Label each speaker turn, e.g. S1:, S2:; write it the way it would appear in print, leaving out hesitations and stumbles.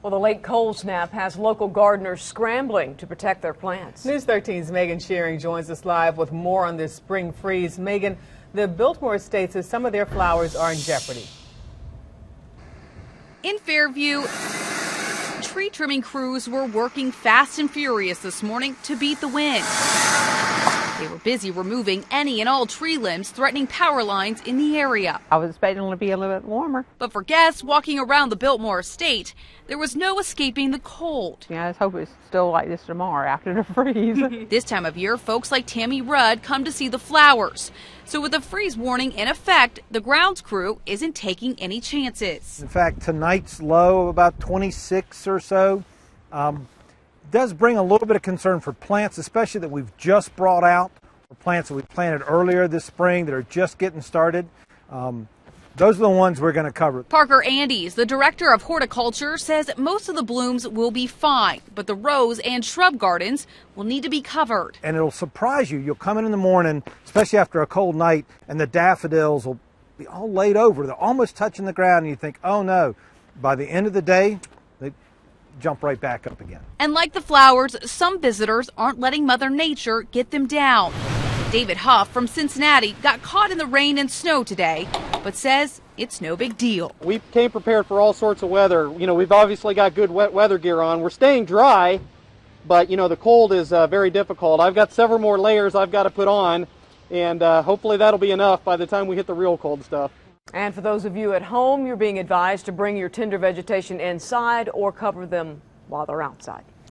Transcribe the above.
S1: Well, the late cold snap has local gardeners scrambling to protect their plants.
S2: News 13's Megan Shearing joins us live with more on this spring freeze. Megan, the Biltmore Estate says some of their flowers are in jeopardy.
S3: In Fairview, tree trimming crews were working fast and furious this morning to beat the wind. They were busy removing any and all tree limbs threatening power lines in the area.
S4: I was expecting it to be a little bit warmer.
S3: But for guests walking around the Biltmore Estate, there was no escaping the cold.
S4: Yeah, I just hope it's still like this tomorrow after the freeze.
S3: This time of year, folks like Tammy Rudd come to see the flowers. So with the freeze warning in effect, the grounds crew isn't taking any chances.
S5: In fact, tonight's low, about 26 or so, does bring a little bit of concern for plants, especially that we've just brought out, or plants that we planted earlier this spring that are just getting started. Those are the ones we're going to cover.
S3: Parker Andes, the Director of Horticulture, says most of the blooms will be fine, but the rose and shrub gardens will need to be covered.
S5: And it'll surprise you. You'll come in the morning, especially after a cold night, and the daffodils will be all laid over. They're almost touching the ground, and you think, oh no. By the end of the day, they jump right back up again.
S3: And like the flowers, some visitors aren't letting Mother Nature get them down. David Huff from Cincinnati got caught in the rain and snow today, but says it's no big deal.
S6: We came prepared for all sorts of weather. You know, we've obviously got good wet weather gear on. We're staying dry, but you know, the cold is very difficult. I've got several more layers I've got to put on, and hopefully that'll be enough by the time we hit the real cold stuff.
S1: And for those of you at home, you're being advised to bring your tender vegetation inside or cover them while they're outside.